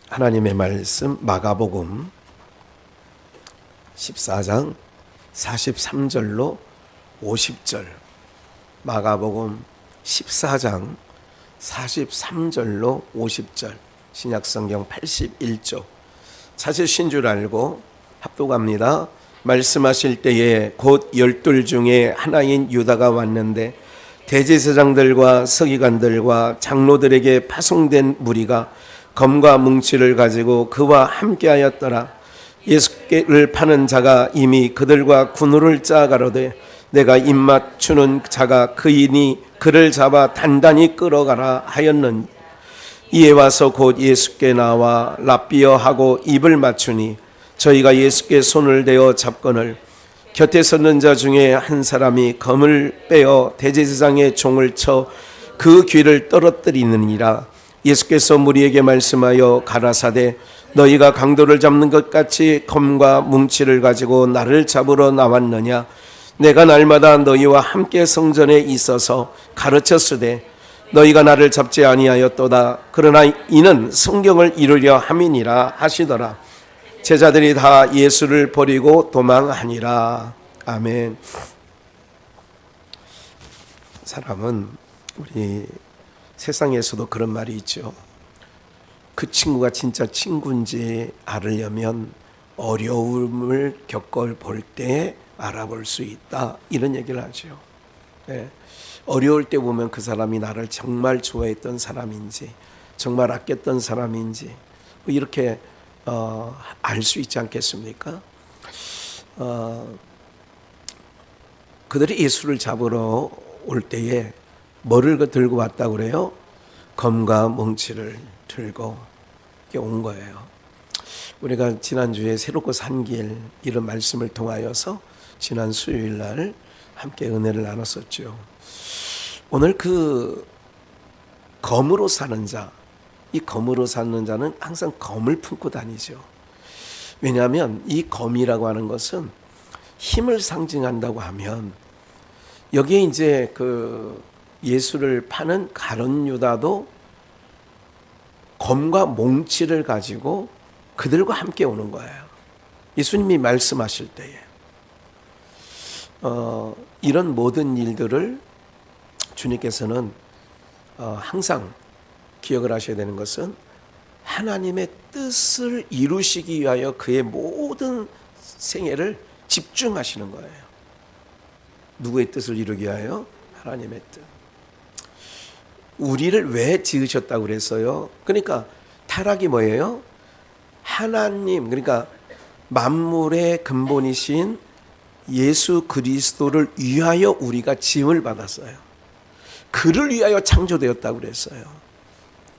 하나님의 말씀 마가복음 14장 43절로 50절, 마가복음 14장 43절로 50절, 신약성경 81조. 찾으신 줄 알고 합독합니다. 말씀하실 때에 곧 12 중에 하나인 유다가 왔는데 대제사장들과 서기관들과 장로들에게 파송된 무리가 검과 뭉치를 가지고 그와 함께하였더라. 예수를 파는 자가 이미 그들과 군우를 짜 가로되 내가 입맞추는 자가 그이니 그를 잡아 단단히 끌어가라 하였느니, 이에 와서 곧 예수께 나와 랍비어 하고 입을 맞추니 저희가 예수께 손을 대어 잡거늘 곁에 섰는 자 중에 한 사람이 검을 빼어 대제사장의 종을 쳐 그 귀를 떨어뜨리느니라. 예수께서 무리에게 말씀하여 가라사대 너희가 강도를 잡는 것 같이 검과 뭉치를 가지고 나를 잡으러 나왔느냐? 내가 날마다 너희와 함께 성전에 있어서 가르쳤으되 너희가 나를 잡지 아니하였도다. 그러나 이는 성경을 이루려 함이니라 하시더라. 제자들이 다 예수를 버리고 도망하니라. 아멘. 사람은 우리 세상에서도 그런 말이 있죠. 그 친구가 진짜 친구인지 알으려면 어려움을 겪어볼 때 알아볼 수 있다, 이런 얘기를 하죠. 네. 어려울 때 보면 그 사람이 나를 정말 좋아했던 사람인지 정말 아꼈던 사람인지 이렇게 알 수 있지 않겠습니까? 그들이 예수를 잡으러 올 때에 뭐를 들고 왔다고 그래요? 검과 뭉치를 들고 온 거예요. 우리가 지난주에 새롭고 산 길, 이런 말씀을 통하여서 지난 수요일 날 함께 은혜를 나눴었죠. 오늘 그 검으로 사는 자, 이 검으로 사는 자는 항상 검을 품고 다니죠. 왜냐하면 이 검이라고 하는 것은 힘을 상징한다고 하면, 여기에 이제 그 예수를 파는 가룟 유다도 검과 몽치를 가지고 그들과 함께 오는 거예요. 예수님이 말씀하실 때에 이런 모든 일들을 주님께서는 항상 기억을 하셔야 되는 것은 하나님의 뜻을 이루시기 위하여 그의 모든 생애를 집중하시는 거예요. 누구의 뜻을 이루기 위하여? 하나님의 뜻. 우리를 왜 지으셨다고 그랬어요? 그러니까 타락이 뭐예요? 하나님, 그러니까 만물의 근본이신 예수 그리스도를 위하여 우리가 지음을 받았어요. 그를 위하여 창조되었다고 그랬어요.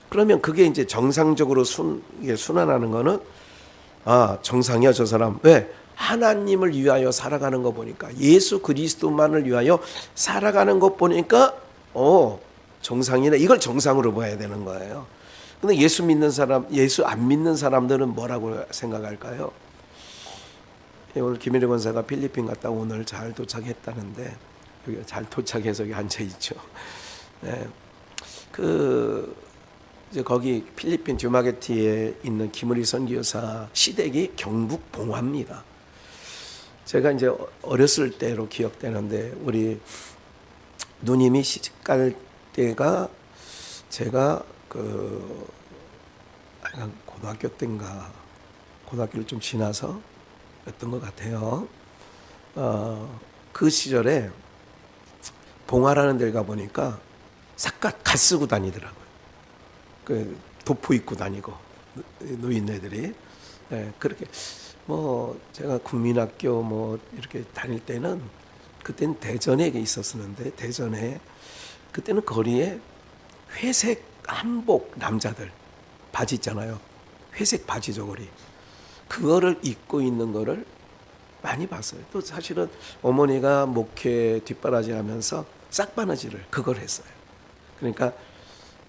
그러면 그게 이제 정상적으로 순환하는 거는, 정상이야 저 사람. 왜? 하나님을 위하여 살아가는 거 보니까, 예수 그리스도만을 위하여 살아가는 것 보니까 정상이네. 이걸 정상으로 봐야 되는 거예요. 근데 예수 믿는 사람, 예수 안 믿는 사람들은 뭐라고 생각할까요? 오늘 김일희 권사가 필리핀 갔다 오늘 잘 도착했다는데, 여기 잘 도착해서 여기 앉아 있죠. 네. 이제 거기 필리핀 듀마게티에 있는 김의리 선교사 시댁이 경북 봉화입니다. 제가 이제 어렸을 때로 기억되는데, 우리 누님이 시집갈 때가 제가 고등학교 때인가, 고등학교를 좀 지나서 였던 것 같아요. 그 시절에 봉화라는 데를 가보니까 삿갓 쓰고 다니더라고요. 도포 입고 다니고 노인네들이. 네, 그렇게 제가 국민학교 이렇게 다닐 때는, 그때는 대전에 있었었는데, 대전에 그때는 거리에 회색 한복 남자들 바지 있잖아요. 회색 바지 저고리, 그거를 입고 있는 거를 많이 봤어요. 또 사실은 어머니가 목회 뒷바라지 하면서 싹바느질을 그걸 했어요. 그러니까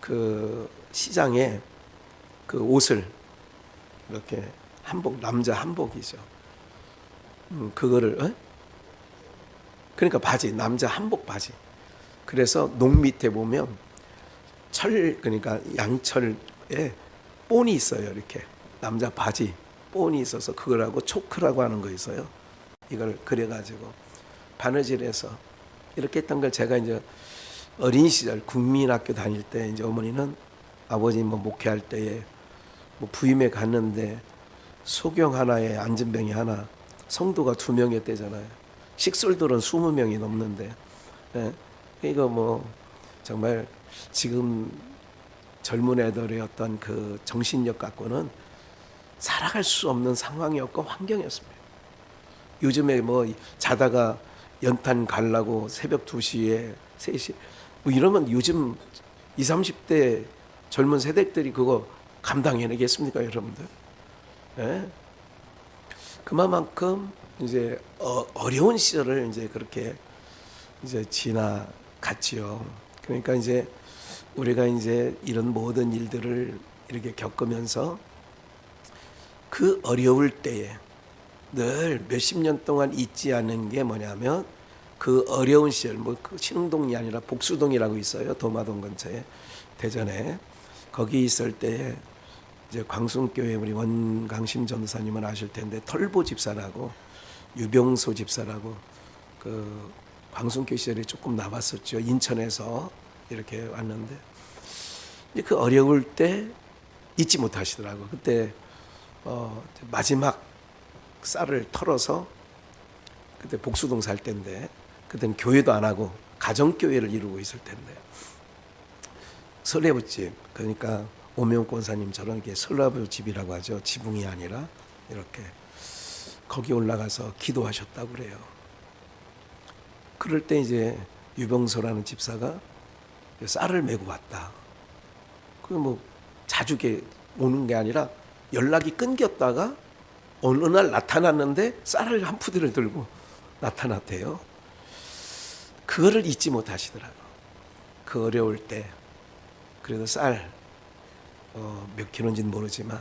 그 시장에 그 옷을 이렇게 한복, 남자 한복이죠. 그거를 그러니까 바지, 남자 한복 바지. 그래서 농 밑에 보면 그러니까 양철에 본이 있어요. 이렇게 남자 바지 본이 있어서 그거라고 초크라고 하는 거 있어요. 이걸 그려가지고 바느질해서 이렇게 했던 걸 제가 이제 어린 시절 국민학교 다닐 때 이제 어머니는 아버지 뭐 목회할 때에 뭐 부임에 갔는데 소경 하나에 안전병이 하나, 성도가 2명이었대잖아요. 식솔들은 20명이 넘는데, 예. 이거 뭐 정말 지금 젊은 애들의 어떤 그 정신력 갖고는 살아갈 수 없는 상황이었고 환경이었습니다. 요즘에 뭐 자다가 연탄 갈라고 새벽 2시에 3시 뭐 이러면 요즘 20, 30대 젊은 세대들이 그거 감당해내겠습니까, 여러분들? 예? 그만큼 이제 어려운 시절을 이제 그렇게 이제 지나갔지요. 그러니까 이제 우리가 이제 이런 모든 일들을 이렇게 겪으면서 그 어려울 때에 늘 몇십 년 동안 잊지 않는 게 뭐냐면 그 어려운 시절, 뭐 그 신흥동이 아니라 복수동이라고 있어요. 도마동 근처에 대전에 거기 있을 때에 이제 광순교회 우리 원강심 전도사님은 아실 텐데 털보 집사라고 유병소 집사라고 그 광순교회 시절에 조금 나왔었죠. 인천에서 이렇게 왔는데 이제 그 어려울 때 잊지 못하시더라고. 그때 마지막 쌀을 털어서 그때 복수동 살 때인데 그때는 교회도 안 하고 가정교회를 이루고 있을 텐데 설레부집 그러니까 오명 권사님처럼 이렇게 설레부집이라고 하죠. 지붕이 아니라 이렇게 거기 올라가서 기도하셨다고 그래요. 그럴 때 이제 유병소라는 집사가 쌀을 메고 왔다. 그 뭐 자주 오는 게 아니라 연락이 끊겼다가 어느 날 나타났는데 쌀을 한 푸대를 들고 나타났대요. 그거를 잊지 못하시더라고. 그 어려울 때 그래도 쌀 몇 킬로인지는 모르지만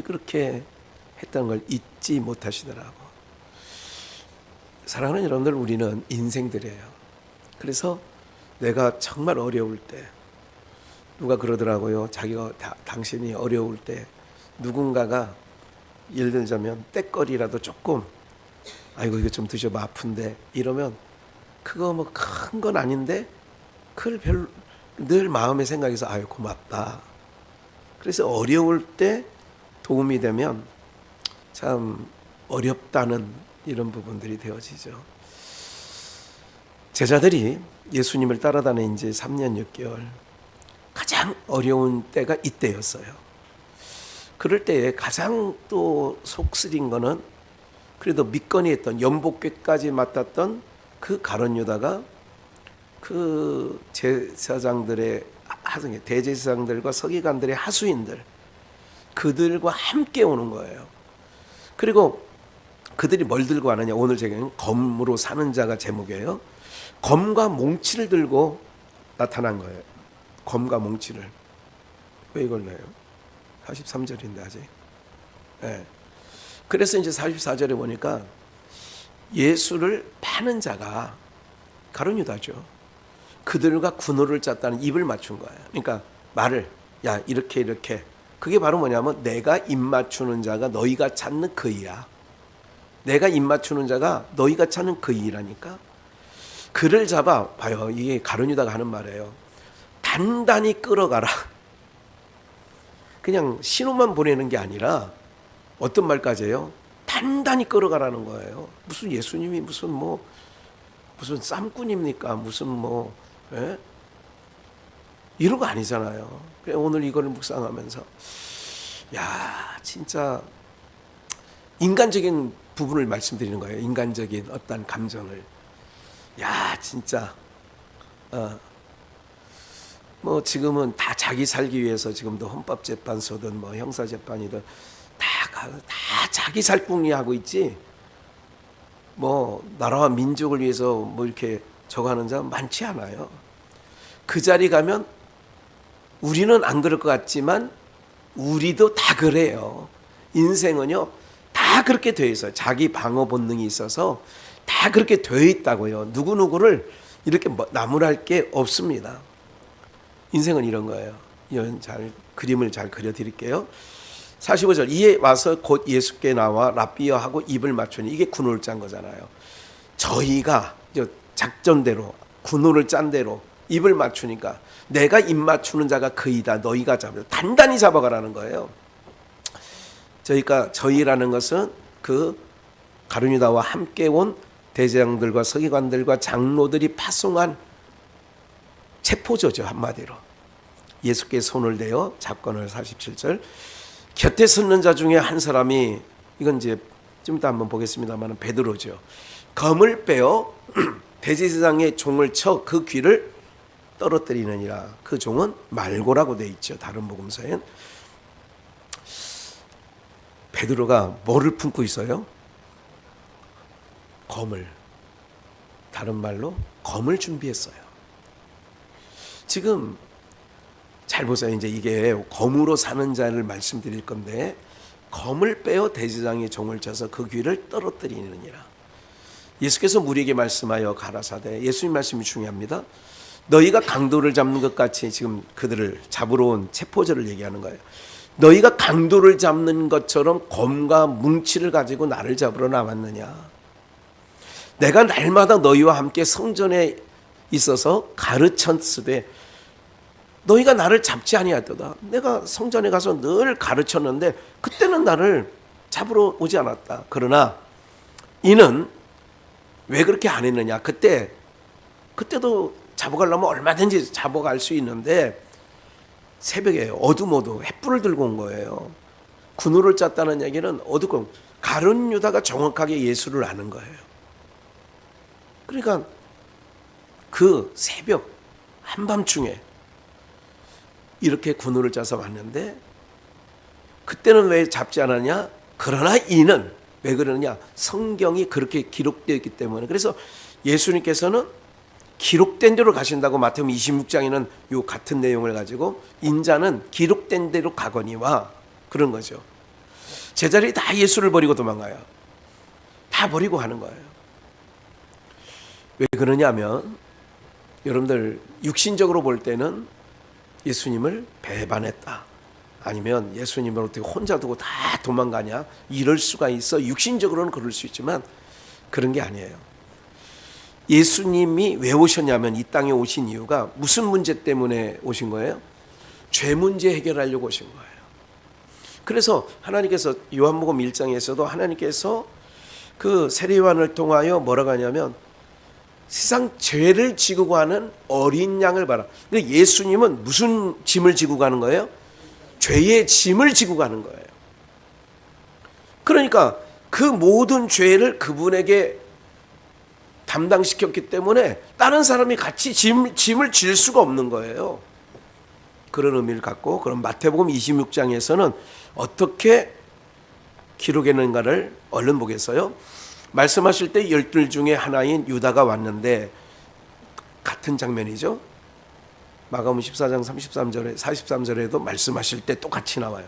그렇게 했던 걸 잊지 못하시더라고. 사랑하는 여러분들, 우리는 인생들이에요. 그래서 내가 정말 어려울 때 누가 그러더라고요. 자기가 당신이 어려울 때 누군가가 예를 들자면 떼거리라도 조금 아이고 이거 좀 드셔봐 아픈데 이러면 그거 뭐 큰 건 아닌데 그걸 늘 마음의 생각에서 아유 고맙다. 그래서 어려울 때 도움이 되면 참 어렵다는 이런 부분들이 되어지죠. 제자들이 예수님을 따라다닌 지 3년 6개월 가장 어려운 때가 이때였어요. 그럴 때에 가장 또 속쓰린 거는 그래도 믿거니 했던 연복궤까지 맡았던 그 가룟 유다가 그 제사장들의 대제사장들과 서기관들의 하수인들 그들과 함께 오는 거예요. 그리고 그들이 뭘 들고 왔느냐, 오늘 제게는 검으로 사는 자가 제목이에요. 검과 몽치를 들고 나타난 거예요. 검과 몽치를. 왜 이걸 내요? 43절인데 아직. 네. 그래서 이제 44절에 보니까 예수를 파는 자가 가룟 유다죠. 그들과 군호를 짰다는 입을 맞춘 거예요. 그러니까 말을 야 이렇게 그게 바로 뭐냐면 내가 입 맞추는 자가 너희가 찾는 그이야. 내가 입 맞추는 자가 너희가 찾는 그이라니까. 그를 잡아 봐요. 이게 가룟 유다가 하는 말이에요. 단단히 끌어가라. 그냥 신호만 보내는 게 아니라 어떤 말까지 해요? 단단히 끌어가라는 거예요. 무슨 예수님이 무슨 쌈꾼입니까? 무슨 예? 이런 거 아니잖아요. 오늘 이걸 묵상하면서 야 진짜 인간적인 부분을 말씀드리는 거예요. 인간적인 어떤 감정을. 야 진짜 뭐 지금은 다 자기 살기 위해서 지금도 헌법재판소든 뭐 형사재판이든 다 자기 살궁리 하고 있지. 뭐 나라와 민족을 위해서 뭐 이렇게 저거 하는 사람 많지 않아요. 그 자리 가면 우리는 안 그럴 것 같지만 우리도 다 그래요. 인생은요 다 그렇게 되어 있어요. 자기 방어 본능이 있어서 다 그렇게 되어 있다고요. 누구누구를 이렇게 나무랄 게 없습니다. 인생은 이런 거예요. 이런 그림을 잘 그려드릴게요. 45절 이에 와서 곧 예수께 나와 랍비여 하고 입을 맞추니 이게 군호를 짠 거잖아요. 저희가 작전대로 군호를 짠 대로 입을 맞추니까 내가 입 맞추는 자가 그이다 너희가 잡아 단단히 잡아가라는 거예요. 저희라는 것은 그 가룟유다와 함께 온 대제장들과 서기관들과 장로들이 파송한 체포조죠. 한마디로 예수께 손을 대어 잡거늘. 47절 곁에 섰는 자 중에 한 사람이 이건 이제 좀 이따 한번 보겠습니다만 베드로죠. 검을 빼어 대제사장의 종을 쳐 그 귀를 떨어뜨리느니라. 그 종은 말고라고 돼 있죠. 다른 복음서엔. 베드로가 뭐를 품고 있어요? 검을. 다른 말로 검을 준비했어요. 지금 잘 보세요. 이제 이게 검으로 사는 자를 말씀드릴 건데 검을 빼어 대제사장의 종을 쳐서 그 귀를 떨어뜨리느니라. 예수께서 무리에게 말씀하여 가라사대 예수님 말씀이 중요합니다. 너희가 강도를 잡는 것 같이 지금 그들을 잡으러 온 체포자를 얘기하는 거예요. 너희가 강도를 잡는 것처럼 검과 뭉치를 가지고 나를 잡으러 나왔느냐. 내가 날마다 너희와 함께 성전에 있어서 가르쳤으되 너희가 나를 잡지 아니하도다. 내가 성전에 가서 늘 가르쳤는데 그때는 나를 잡으러 오지 않았다. 그러나 이는 왜 그렇게 안 했느냐. 그때도 잡아가려면 얼마든지 잡아갈 수 있는데 새벽에 어두모두 횃불을 들고 온 거예요. 군호를 짰다는 얘기는 어둡고 가룟유다가 정확하게 예수를 아는 거예요. 그러니까 그 새벽 한밤중에 이렇게 군호를 짜서 왔는데 그때는 왜 잡지 않았냐? 그러나 이는 왜 그러느냐? 성경이 그렇게 기록되어 있기 때문에. 그래서 예수님께서는 기록된 대로 가신다고 마태복음 26장에는 요 같은 내용을 가지고 인자는 기록된 대로 가거니와 그런 거죠. 제자들이 다 예수를 버리고 도망가요. 다 버리고 가는 거예요. 왜 그러냐면 여러분들 육신적으로 볼 때는 예수님을 배반했다. 아니면 예수님을 어떻게 혼자 두고 다 도망가냐. 이럴 수가 있어. 육신적으로는 그럴 수 있지만 그런 게 아니에요. 예수님이 왜 오셨냐면 이 땅에 오신 이유가 무슨 문제 때문에 오신 거예요? 죄 문제 해결하려고 오신 거예요. 그래서 하나님께서 요한복음 1장에서도 하나님께서 그 세례요한을 통하여 뭐라고 하냐면 세상 죄를 지고 가는 어린 양을 봐라. 근데 예수님은 무슨 짐을 지고 가는 거예요? 죄의 짐을 지고 가는 거예요. 그러니까 그 모든 죄를 그분에게 담당시켰기 때문에 다른 사람이 같이 짐을 질 수가 없는 거예요. 그런 의미를 갖고 그럼 마태복음 26장에서는 어떻게 기록했는가를 얼른 보겠어요. 말씀하실 때 12 중에 하나인 유다가 왔는데 같은 장면이죠. 마가복음 14장 33절에 43절에도 말씀하실 때 똑같이 나와요.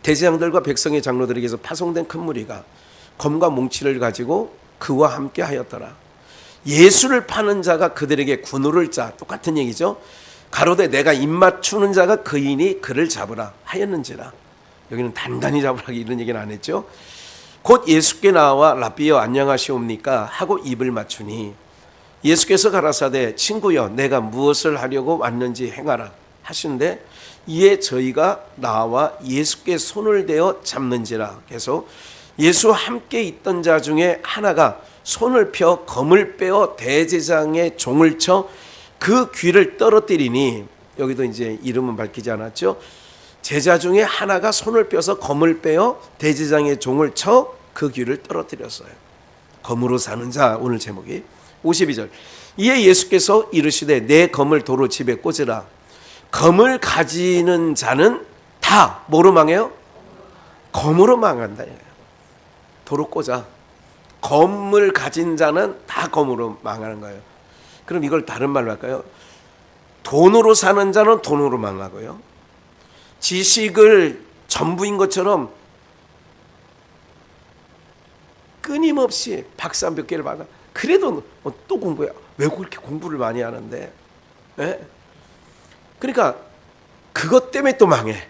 대제장들과 백성의 장로들에게서 파송된 큰 무리가 검과 뭉치를 가지고 그와 함께 하였더라. 예수를 파는 자가 그들에게 군호를 짜. 똑같은 얘기죠. 가로되 내가 입맞추는 자가 그이니 그를 잡으라 하였는지라. 여기는 단단히 잡으라 이런 얘기는 안 했죠. 곧 예수께 나와 랍비여 안녕하시옵니까 하고 입을 맞추니 예수께서 가라사대 친구여 내가 무엇을 하려고 왔는지 행하라 하시는데 이에 저희가 나와 예수께 손을 대어 잡는지라. 계속 예수와 함께 있던 자 중에 하나가 손을 펴 검을 빼어 대제사장의 종을 쳐 그 귀를 떨어뜨리니 여기도 이제 이름은 밝히지 않았죠. 제자 중에 하나가 손을 펴서 검을 빼어 대제사장의 종을 쳐 그 귀를 떨어뜨렸어요. 검으로 사는 자 오늘 제목이 52절 이에 예수께서 이르시되 내 검을 도로 집에 꽂으라. 검을 가지는 자는 다 뭐로 망해요? 검으로 망한다. 도로 꽂아. 검을 가진 자는 다 검으로 망하는 거예요. 그럼 이걸 다른 말로 할까요? 돈으로 사는 자는 돈으로 망하고요. 지식을 전부인 것처럼 끊임없이 박사 몇 개를 받아. 그래도 또 공부해. 왜 그렇게 공부를 많이 하는데? 네? 그러니까 그것 때문에 또 망해.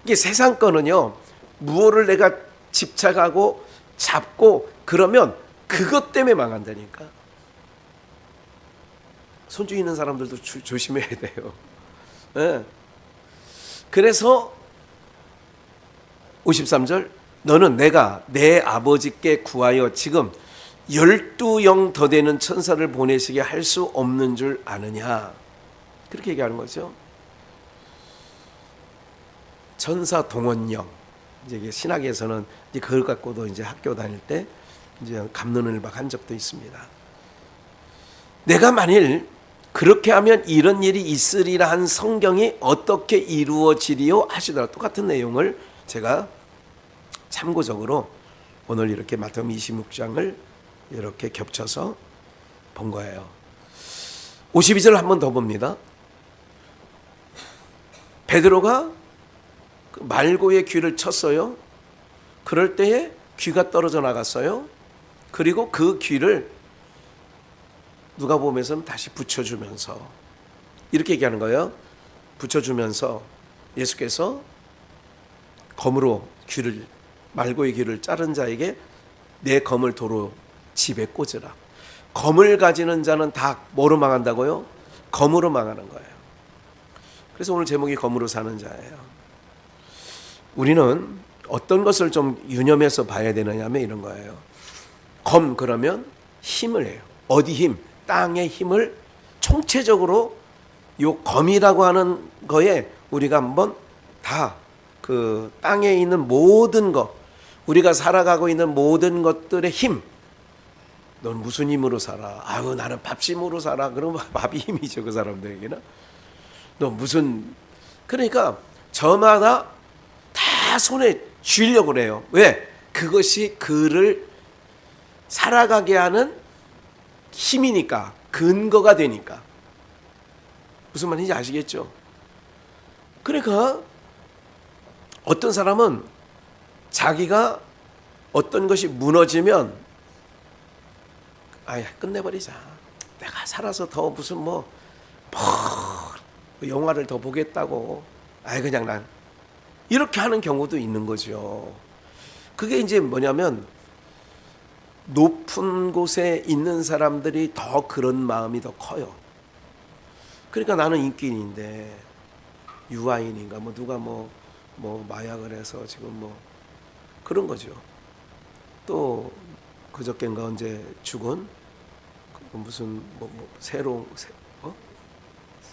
이게 세상 거는요, 무엇을 내가 집착하고 잡고 그러면 그것 때문에 망한다니까. 손주 있는 사람들도 조심해야 돼요. 네. 그래서 53절, 너는 내가 내 아버지께 구하여 지금 12영 더 되는 천사를 보내시게 할 수 없는 줄 아느냐. 그렇게 얘기하는 거죠. 천사 동원령. 이제 신학에서는 이제 그걸 갖고도 이제 학교 다닐 때 이제 갑론을박 한 적도 있습니다. 내가 만일 그렇게 하면 이런 일이 있으리라 한 성경이 어떻게 이루어지리요 하시더라. 똑같은 내용을 제가 참고적으로 오늘 이렇게 마태복음 26장을 이렇게 겹쳐서 본 거예요. 52절 한 번 더 봅니다. 베드로가 말고의 귀를 쳤어요. 그럴 때에 귀가 떨어져 나갔어요. 그리고 그 귀를 누가복음에서는 다시 붙여주면서 이렇게 얘기하는 거예요. 붙여주면서 예수께서 검으로 귀를, 말고의 귀를 자른 자에게 내 검을 도로 집에 꽂으라. 검을 가지는 자는 다 뭐로 망한다고요? 검으로 망하는 거예요. 그래서 오늘 제목이 검으로 사는 자예요. 우리는 어떤 것을 좀 유념해서 봐야 되느냐 하면 이런 거예요. 검 그러면 힘을 해요. 어디 힘? 땅의 힘을 총체적으로 요 검이라고 하는 거에 우리가 한번 다 그 땅에 있는 모든 것, 우리가 살아가고 있는 모든 것들의 힘. 넌 무슨 힘으로 살아? 아유, 나는 밥심으로 살아. 그러면 밥이 힘이죠, 그 사람들에게는. 너 무슨, 그러니까 저마다 다 손에 쥐려고 그래요. 왜? 그것이 그를 살아가게 하는 힘이니까, 근거가 되니까. 무슨 말인지 아시겠죠? 그러니까 어떤 사람은 자기가 어떤 것이 무너지면 아야 끝내버리자. 내가 살아서 더 무슨 뭐 영화를 더 보겠다고. 아이 그냥 난 이렇게 하는 경우도 있는 거죠. 그게 이제 뭐냐면 높은 곳에 있는 사람들이 더 그런 마음이 더 커요. 그러니까 나는 인기인인데 유아인인가 뭐 누가 뭐 마약을 해서 지금 뭐 그런 거죠. 또 그저께인가 언제 죽은 무슨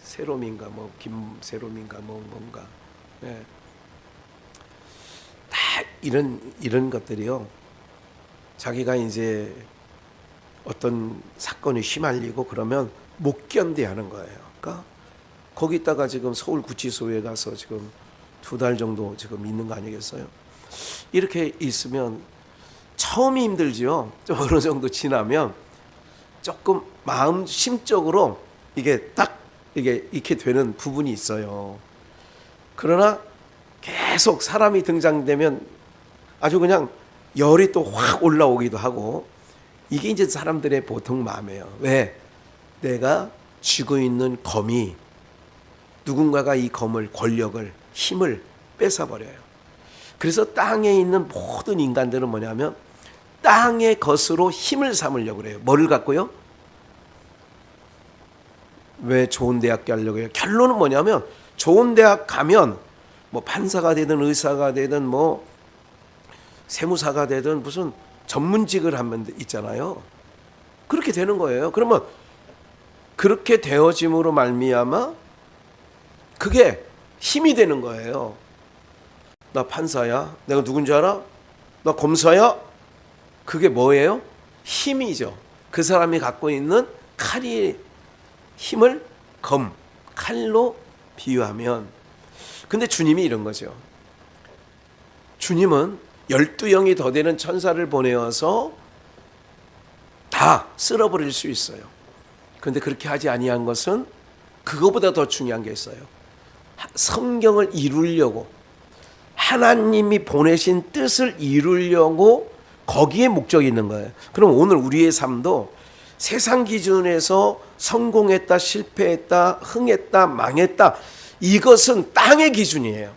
세롬인가 뭐 김세롬인가 뭐 뭔가 예. 다 이런 것들이요. 자기가 이제 어떤 사건이 휘말리고 그러면 못 견뎌하는 거예요. 그러니까 거기다가 지금 서울 구치소에 가서 지금 2달 정도 지금 있는 거 아니겠어요? 이렇게 있으면 처음이 힘들지요. 좀 어느 정도 지나면 조금 마음 심적으로 이게 딱 이게 이렇게 되는 부분이 있어요. 그러나 계속 사람이 등장되면 아주 그냥 열이 또 확 올라오기도 하고 이게 이제 사람들의 보통 마음이에요. 왜? 내가 쥐고 있는 검이 누군가가 이 검을, 권력을, 힘을 뺏어버려요. 그래서 땅에 있는 모든 인간들은 뭐냐면 땅의 것으로 힘을 삼으려고 그래요. 뭐를 갖고요? 왜 좋은 대학 가려고 해요? 결론은 뭐냐면 좋은 대학 가면 뭐 판사가 되든 의사가 되든 뭐 세무사가 되든 무슨 전문직을 하면 있잖아요. 그렇게 되는 거예요. 그러면 그렇게 되어짐으로 말미암아 그게 힘이 되는 거예요. 나 판사야? 내가 누군지 알아? 나 검사야? 그게 뭐예요? 힘이죠. 그 사람이 갖고 있는 칼이 힘을 칼로 비유하면. 근데 주님이 이런 거죠. 주님은 12영이 더 되는 천사를 보내어서 다 쓸어버릴 수 있어요. 그런데 그렇게 하지 아니한 것은 그거보다 더 중요한 게 있어요. 성경을 이루려고 하나님이 보내신 뜻을 이루려고 거기에 목적이 있는 거예요. 그럼 오늘 우리의 삶도 세상 기준에서 성공했다, 실패했다, 흥했다, 망했다, 이것은 땅의 기준이에요.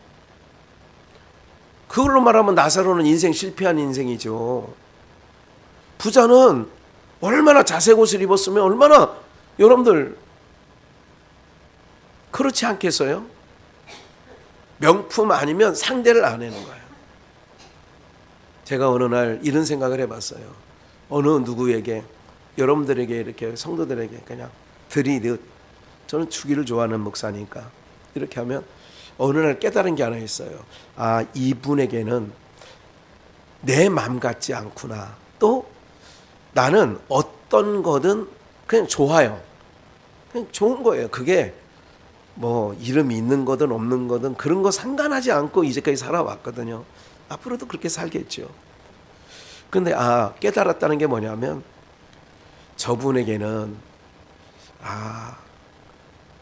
그걸로 말하면 나사로는 인생 실패한 인생이죠. 부자는 얼마나 자색 옷을 입었으면 얼마나, 여러분들 그렇지 않겠어요? 명품 아니면 상대를 안 하는 거예요. 제가 어느 날 이런 생각을 해봤어요. 어느 누구에게, 여러분들에게, 이렇게 성도들에게 그냥 드리듯, 저는 주기를 좋아하는 목사니까 이렇게 하면 어느 날 깨달은 게 하나 있어요. 아, 이분에게는 내 맘 같지 않구나. 또 나는 어떤 거든 그냥 좋아요. 그냥 좋은 거예요. 그게 뭐 이름이 있는 거든 없는 거든 그런 거 상관하지 않고 이제까지 살아왔거든요. 앞으로도 그렇게 살겠죠. 근데 깨달았다는 게 뭐냐면, 저분에게는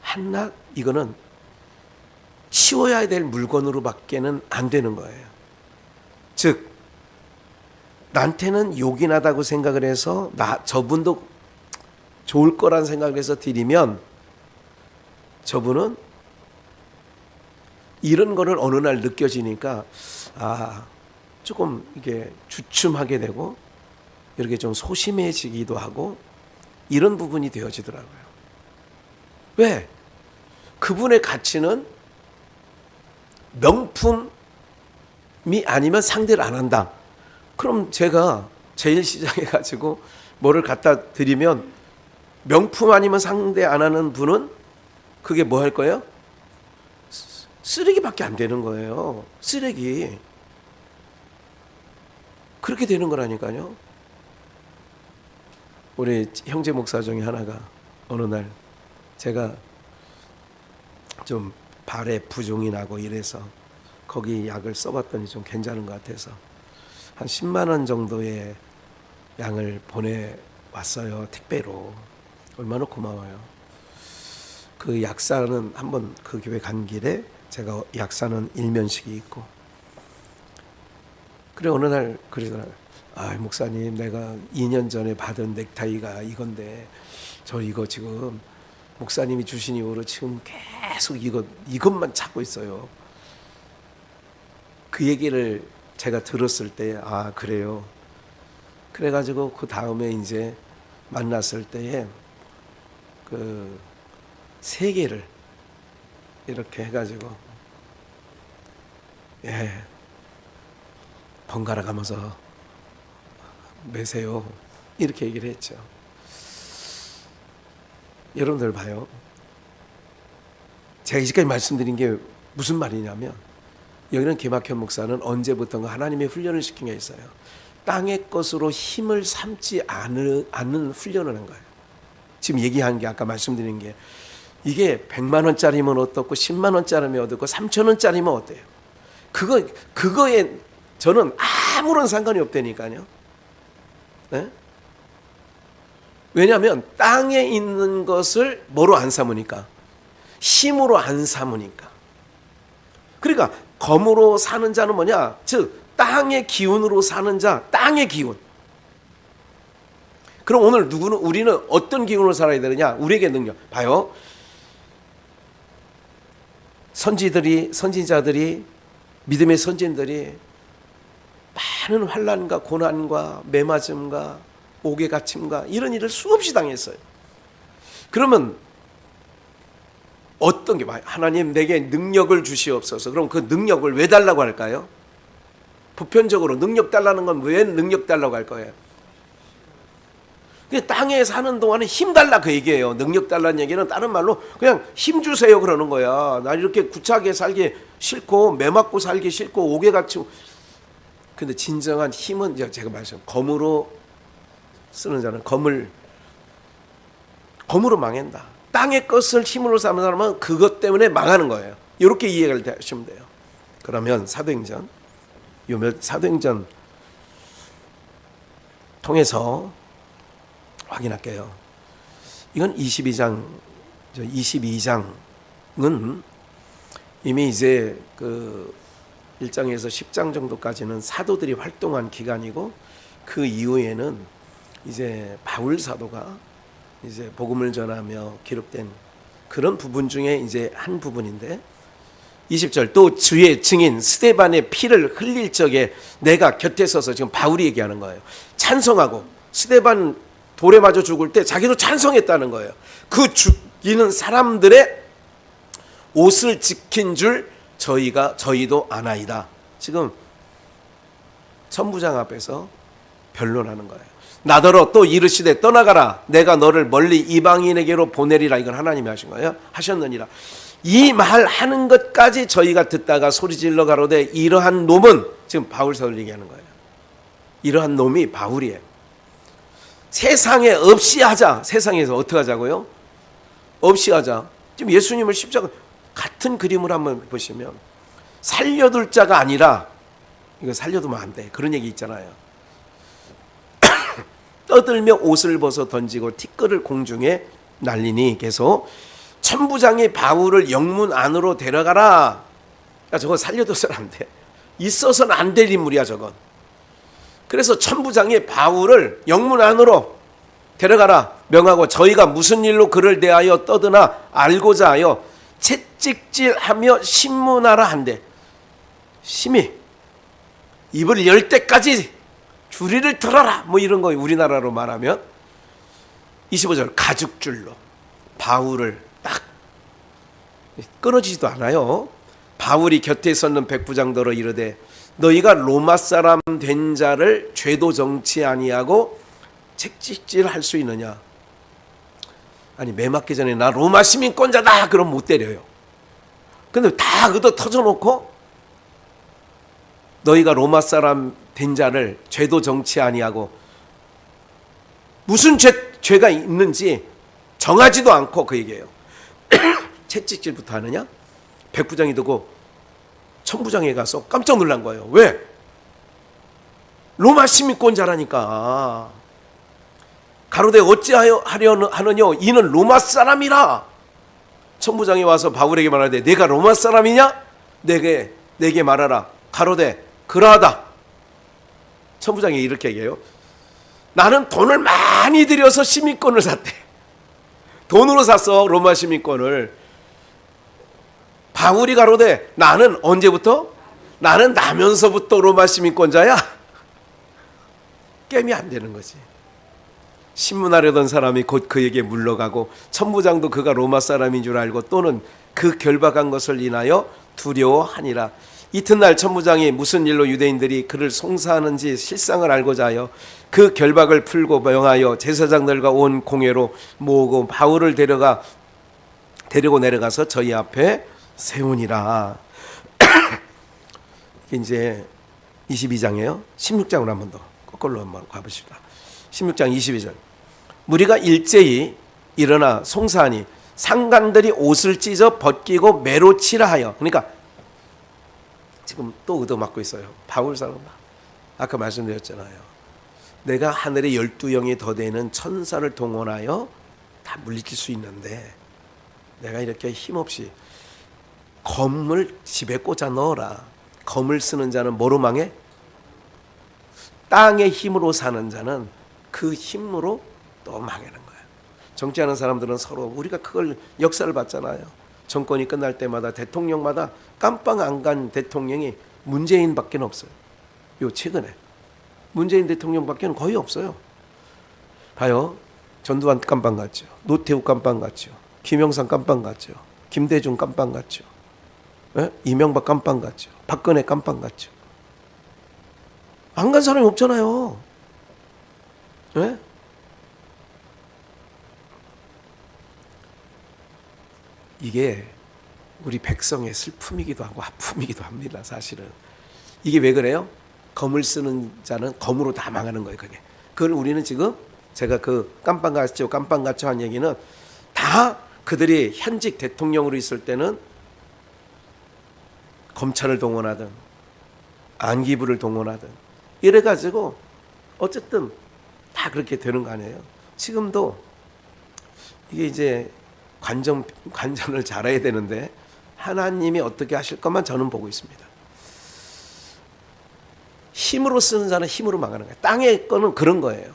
한낱 이거는 치워야 될 물건으로 밖에는 안 되는 거예요. 즉 나한테는 요긴하다고 생각을 해서 저분도 좋을 거란 생각을 해서 드리면, 저분은 이런 거를 어느 날 느껴지니까 조금 이게 주춤하게 되고 이렇게 좀 소심해지기도 하고 이런 부분이 되어지더라고요. 왜? 그분의 가치는 명품이 아니면 상대를 안 한다. 그럼 제가 제일 시장에 가지고 뭐를 갖다 드리면 명품 아니면 상대 안 하는 분은 그게 뭐 할 거예요? 쓰레기밖에 안 되는 거예요. 쓰레기. 그렇게 되는 거라니까요. 우리 형제 목사 중에 하나가 어느 날 제가 좀 발에 부종이 나고 이래서 거기 약을 써봤더니 좀 괜찮은 것 같아서 한 10만 원 정도의 양을 보내왔어요. 택배로. 얼마나 고마워요. 그 약사는 한번 그 교회 간 길에 제가 약사는 일면식이 있고, 그래 어느 날 그러더라고요. 목사님, 내가 2년 전에 받은 넥타이가 이건데 저 이거 지금 목사님이 주신 이후로 지금 계속 이것만 찾고 있어요. 그 얘기를 제가 들었을 때 그래요. 그래가지고 그 다음에 이제 만났을 때에 그 3개를 이렇게 해가지고 번갈아 가면서 매세요. 이렇게 얘기를 했죠. 여러분들 봐요. 제가 이제까지 말씀드린 게 무슨 말이냐면, 여기는 김학현 목사는 언제부턴가 하나님의 훈련을 시킨 게 있어요. 땅의 것으로 힘을 삼지 않는 훈련을 한 거예요. 지금 얘기한 게, 아까 말씀드린 게, 이게 100만 원짜리면 어떻고 10만 원짜리면 어떻고 3천 원짜리면 어때요? 그거에 저는 아무런 상관이 없다니까요. 네? 왜냐하면 땅에 있는 것을 뭐로 안 삼으니까? 힘으로 안 삼으니까. 그러니까 검으로 사는 자는 뭐냐? 즉 땅의 기운으로 사는 자, 땅의 기운. 그럼 오늘 우리는 어떤 기운으로 살아야 되느냐? 우리에게 능력. 봐요. 선지자들이, 믿음의 선진들이 많은 환난과 고난과 매맞음과 옥에 갇힘과 이런 일을 수없이 당했어요. 그러면 어떤 게, 하나님 내게 능력을 주시옵소서. 그럼 그 능력을 왜 달라고 할까요? 보편적으로 능력 달라는 건 왜 능력 달라고 할 거예요? 땅에 사는 동안에 힘 달라 그 얘기예요. 능력 달라는 얘기는 다른 말로 그냥 힘 주세요 그러는 거야. 나 이렇게 구차하게 살기 싫고 매맞고 살기 싫고 옥에 갇히고. 근데 진정한 힘은 제가 말씀, 검으로 쓰는 자는 검으로 망한다. 땅의 것을 힘으로 삼는 사람은 그것 때문에 망하는 거예요. 이렇게 이해를 하시면 돼요. 그러면 사도행전 통해서 확인할게요. 이건 22장은 이미 이제 그 1장에서 10장 정도까지는 사도들이 활동한 기간이고, 그 이후에는 이제 바울 사도가 이제 복음을 전하며 기록된 그런 부분 중에 이제 한 부분인데 20절 또 주의 증인 스데반의 피를 흘릴 적에 내가 곁에 서서 지금 바울이 얘기하는 거예요. 찬송하고 스데반 돌에 맞아 죽을 때 자기도 찬송했다는 거예요. 그 죽이는 사람들의 옷을 지킨 줄 저희도 아나이다. 지금 천부장 앞에서 변론하는 거예요. 나더러 또 이르시되 떠나가라 내가 너를 멀리 이방인에게로 보내리라. 이건 하나님이 하신 거예요. 하셨느니라. 이 말 하는 것까지 저희가 듣다가 소리질러 가로되 이러한 놈은, 지금 바울 사도를 얘기하는 거예요. 이러한 놈이 바울이에요. 세상에 없이 하자. 세상에서 어떻게 하자고요? 없이 하자. 지금 예수님을 십자가 같은 그림을 한번 보시면 살려둘 자가 아니라, 이거 살려두면 안 돼, 그런 얘기 있잖아요. 떠들며 옷을 벗어 던지고 티끌을 공중에 날리니, 계속 천부장이 바울을 영문 안으로 데려가라. 야, 저거 살려둬서는 안 돼. 있어서는 안 될 인물이야 저건. 그래서 천부장이 바울을 영문 안으로 데려가라 명하고 저희가 무슨 일로 그를 대하여 떠드나 알고자 하여 채찍질하며 신문하라 한대. 심히 입을 열 때까지 줄이를 들어라, 뭐 이런 거 우리나라로 말하면 25절 가죽줄로 바울을 딱 끊어지지도 않아요. 바울이 곁에 섰는 백부장더러 이르되 너희가 로마 사람 된 자를 죄도 정치 아니하고 채찍질할 수 있느냐. 아니 매 맞기 전에 나 로마 시민권자다 그럼 못 때려요. 근데 다 그도 터져놓고 너희가 로마 사람 된 자를 죄도 정치 아니하고, 무슨 죄가 있는지 정하지도 않고 그 얘기예요. 채찍질부터 하느냐? 백부장이 듣고 천부장에 가서 깜짝 놀란 거예요. 왜? 로마 시민권자라니까. 가로되 어찌하여 하느냐? 이는 로마 사람이라. 천부장이 와서 바울에게 말하되 내가 로마 사람이냐? 내게 말하라. 가로되 그러하다. 천부장이 이렇게 얘기해요. 나는 돈을 많이 들여서 시민권을 샀대. 돈으로 샀어 로마 시민권을. 바울이 가로되 나는 언제부터? 나는 나면서부터 로마 시민권자야. 게임이 안 되는 거지. 신문하려던 사람이 곧 그에게 물러가고 천부장도 그가 로마 사람인 줄 알고 또는 그 결박한 것을 인하여 두려워하니라. 이튿날 천부장이 무슨 일로 유대인들이 그를 송사하는지 실상을 알고자 하여 그 결박을 풀고 명하여 제사장들과 온 공회로 모으고 바울을 데리고 내려가서 저희 앞에 세우니라. 이제 22장이에요. 16장으로 한 번 더 거꾸로 한번 가보십시다. 16장 22절. 무리가 일제히 일어나 송사하니 상관들이 옷을 찢어 벗기고 매로 치라 하여. 그러니까 지금 또 얻어맞고 있어요. 바울 사람. 아까 말씀드렸잖아요. 내가 하늘에 12영이 더 되는 천사를 동원하여 다 물리칠 수 있는데 내가 이렇게 힘없이 검을 집에 꽂아 넣어라. 검을 쓰는 자는 뭐로 망해? 땅의 힘으로 사는 자는 그 힘으로 또 망하는 거예요. 정치하는 사람들은 서로 우리가 그걸 역사를 봤잖아요. 정권이 끝날 때마다 대통령마다 깜빵 안 간 대통령이 문재인밖에 없어요. 요 최근에 문재인 대통령밖에는 거의 없어요. 봐요. 전두환 깜빵 갔죠. 노태우 깜빵 갔죠. 김영삼 깜빵 갔죠. 김대중 깜빵 갔죠. 예? 이명박 깜빵 갔죠. 박근혜 깜빵 갔죠. 안 간 사람이 없잖아요. 예? 이게 우리 백성의 슬픔이기도 하고 아픔이기도 합니다. 사실은 이게 왜 그래요? 검을 쓰는 자는 검으로 다 망하는 거예요. 그걸 우리는 지금 제가 그 깜빵 갔죠 한 얘기는 다 그들이 현직 대통령으로 있을 때는 검찰을 동원하든 안기부를 동원하든 이래가지고 어쨌든 다 그렇게 되는 거 아니에요. 지금도 이게 이제 관전을 잘해야 되는데 하나님이 어떻게 하실 것만 저는 보고 있습니다. 힘으로 쓰는 자는 힘으로 망하는 거예요. 땅의 거는 그런 거예요.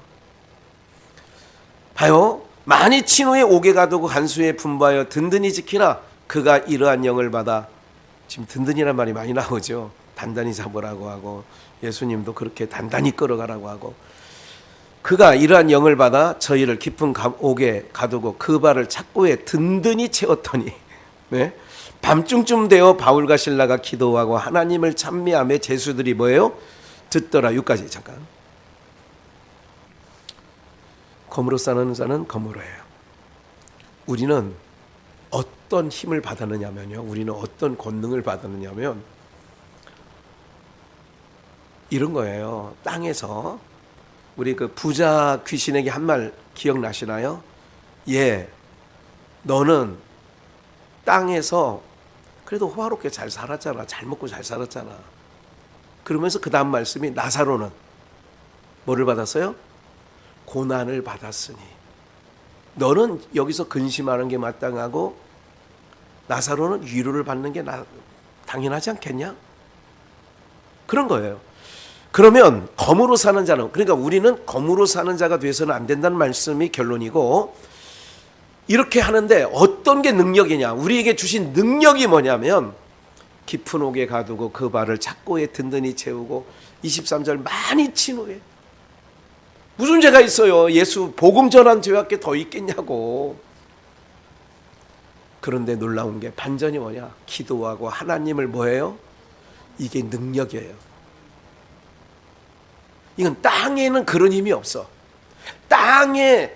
봐요. 많이 친 후에 옥에 가두고 간수에 분부하여 든든히 지키라. 그가 이러한 영을 받아, 지금 든든이란 말이 많이 나오죠. 단단히 잡으라고 하고, 예수님도 그렇게 단단히 끌어가라고 하고, 그가 이러한 영을 받아 저희를 깊은 옥에 가두고 그 발을 착고에 든든히 채웠더니, 네? 밤중쯤 되어 바울과 실라가 기도하고 하나님을 찬미하며 제수들이 뭐예요? 듣더라. 6까지 잠깐. 검으로 사는 자는 검으로 해요. 우리는 어떤 힘을 받았느냐면요, 우리는 어떤 권능을 받았느냐면 이런 거예요. 땅에서 우리 그 부자 귀신에게 한 말 기억나시나요? 예, 너는 땅에서 그래도 호화롭게 잘 살았잖아. 잘 먹고 잘 살았잖아. 그러면서 그 다음 말씀이, 나사로는 뭐를 받았어요? 고난을 받았으니 너는 여기서 근심하는 게 마땅하고 나사로는 위로를 받는 게 당연하지 않겠냐? 그런 거예요. 그러면 검으로 사는 자는, 그러니까 우리는 검으로 사는 자가 돼서는 안 된다는 말씀이 결론이고, 이렇게 하는데 어떤 게 능력이냐? 우리에게 주신 능력이 뭐냐면, 깊은 옥에 가두고 그 발을 착고에 든든히 채우고, 23절 많이 친 후에, 무슨 죄가 있어요? 예수 복음 전한 죄밖에 더 있겠냐고. 그런데 놀라운 게 반전이 뭐냐? 기도하고 하나님을 뭐예요? 이게 능력이에요. 이건 땅에는 그런 힘이 없어. 땅에는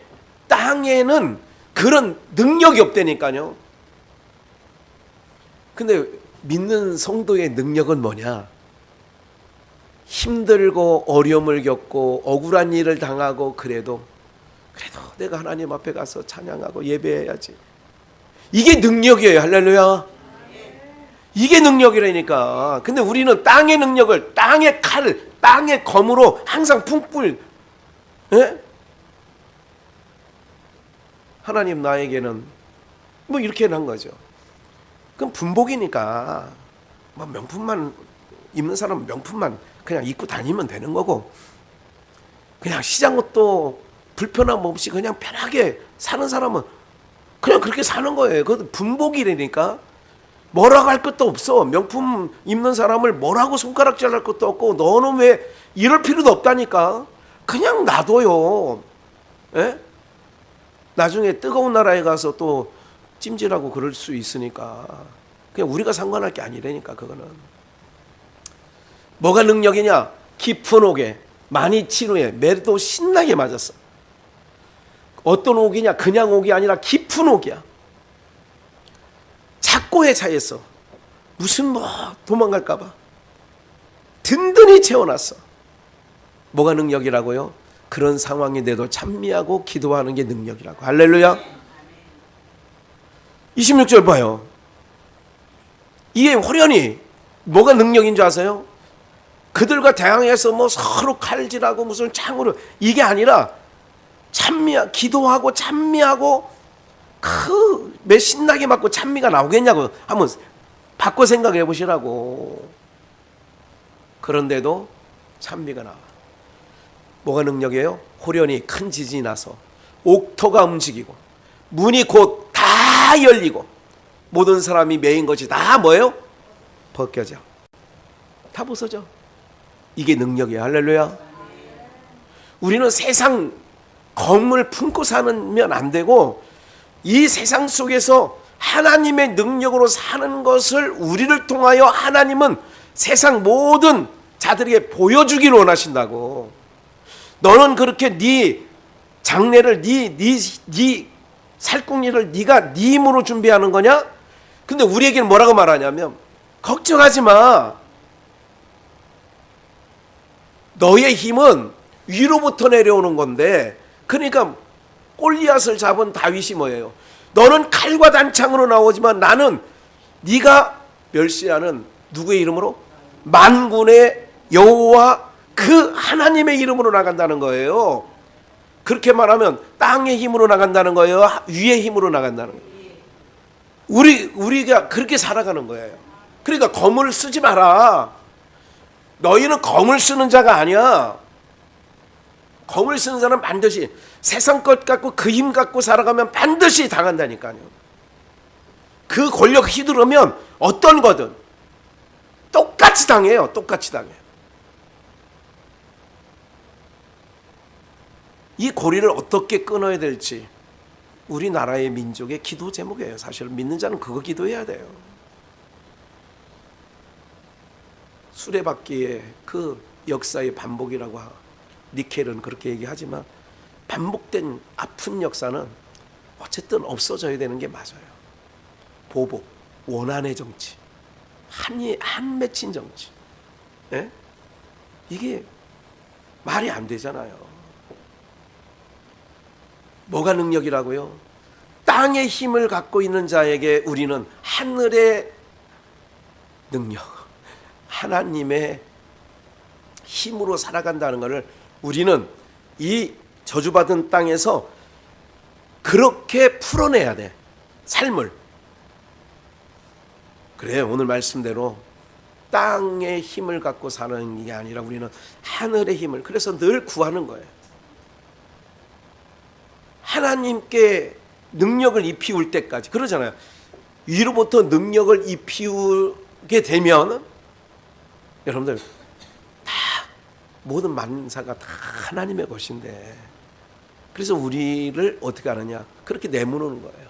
그런 능력이 없다니까요. 근데 믿는 성도의 능력은 뭐냐? 힘들고 어려움을 겪고 억울한 일을 당하고 그래도 내가 하나님 앞에 가서 찬양하고 예배해야지. 이게 능력이에요. 할렐루야. 이게 능력이라니까. 근데 우리는 땅의 능력을, 땅의 칼을, 땅의 검으로 항상 품불, 예? 하나님 나에게는 뭐 이렇게 한 거죠. 그럼 분복이니까 뭐 명품만 입는 사람은 명품만 그냥 입고 다니면 되는 거고, 그냥 시장 옷도 불편함 없이 그냥 편하게 사는 사람은 그냥 그렇게 사는 거예요. 그것도 분복이라니까. 뭐라고 할 것도 없어. 명품 입는 사람을 뭐라고 손가락질 할 것도 없고, 너는 왜 이럴 필요도 없다니까. 그냥 놔둬요. 예? 나중에 뜨거운 나라에 가서 또 찜질하고 그럴 수 있으니까 그냥 우리가 상관할 게 아니라니까. 그거는 뭐가 능력이냐? 깊은 옥에 많이 친 후에 매도 신나게 맞았어. 어떤 옥이냐? 그냥 옥이 아니라 깊은 옥이야. 착고에 차였어. 무슨 뭐 도망갈까 봐 든든히 채워놨어. 뭐가 능력이라고요? 그런 상황인데도 찬미하고 기도하는 게 능력이라고. 할렐루야. 26절 봐요. 이게 호련히 뭐가 능력인 줄 아세요? 그들과 대항해서 뭐 서로 칼질하고 무슨 창으로, 이게 아니라 기도하고 찬미하고, 매 신나게 맞고 찬미가 나오겠냐고. 한번 바꿔 생각해 보시라고. 그런데도 찬미가 나와. 뭐가 능력이에요? 호련히 큰 지진이 나서 옥토가 움직이고 문이 곧 다 열리고 모든 사람이 메인 것이 다 뭐예요? 벗겨져. 다 벗어져. 이게 능력이에요. 할렐루야. 우리는 세상 검을 품고 사면 안 되고, 이 세상 속에서 하나님의 능력으로 사는 것을 우리를 통하여 하나님은 세상 모든 자들에게 보여주기를 원하신다고. 너는 그렇게 네 장래를, 네 살궁리를 네가 네 힘으로 준비하는 거냐? 근데 우리에게는 뭐라고 말하냐면, 걱정하지 마. 너의 힘은 위로부터 내려오는 건데, 그러니까 골리앗을 잡은 다윗이 뭐예요? 너는 칼과 단창으로 나오지만 나는 네가 멸시하는 누구의 이름으로? 만군의 여호와 그 하나님의 이름으로 나간다는 거예요. 그렇게 말하면 땅의 힘으로 나간다는 거예요? 위의 힘으로 나간다는 거예요? 우리가 그렇게 살아가는 거예요. 그러니까 검을 쓰지 마라. 너희는 검을 쓰는 자가 아니야. 검을 쓰는 자는 반드시 세상 것 갖고 그 힘 갖고 살아가면 반드시 당한다니까요. 그 권력 휘두르면 어떤 거든 똑같이 당해요. 똑같이 당해요. 이 고리를 어떻게 끊어야 될지 우리나라의 민족의 기도 제목이에요. 사실 믿는 자는 그거 기도해야 돼요. 수레바퀴의 그 역사의 반복이라고 니켈은 그렇게 얘기하지만 반복된 아픈 역사는 어쨌든 없어져야 되는 게 맞아요. 보복, 원한의 정치, 한 맺힌 정치. 예? 이게 말이 안 되잖아요. 뭐가 능력이라고요? 땅의 힘을 갖고 있는 자에게 우리는 하늘의 능력, 하나님의 힘으로 살아간다는 것을 우리는 이 저주받은 땅에서 그렇게 풀어내야 돼. 삶을. 그래요. 오늘 말씀대로 땅의 힘을 갖고 사는 게 아니라 우리는 하늘의 힘을. 그래서 늘 구하는 거예요. 하나님께 능력을 입히울 때까지. 그러잖아요. 위로부터 능력을 입히우게 되면 여러분들 다 모든 만사가 다 하나님의 것인데, 그래서 우리를 어떻게 하느냐, 그렇게 내모는 거예요.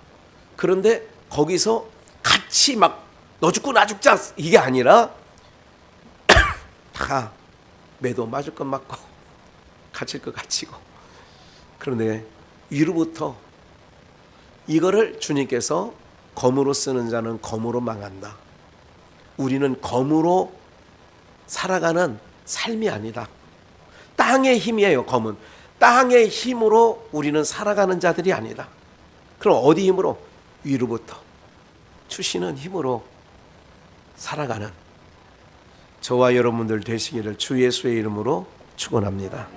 그런데 거기서 같이 막 너 죽고 나 죽자 이게 아니라 다 매도 맞을 것 맞고 갇힐 것 갇히고. 그런데 위로부터 이거를 주님께서 검으로 쓰는 자는 검으로 망한다. 우리는 검으로 살아가는 삶이 아니다. 땅의 힘이에요. 검은 땅의 힘으로 우리는 살아가는 자들이 아니다. 그럼 어디 힘으로? 위로부터 주시는 힘으로 살아가는 저와 여러분들 되시기를 주 예수의 이름으로 축원합니다.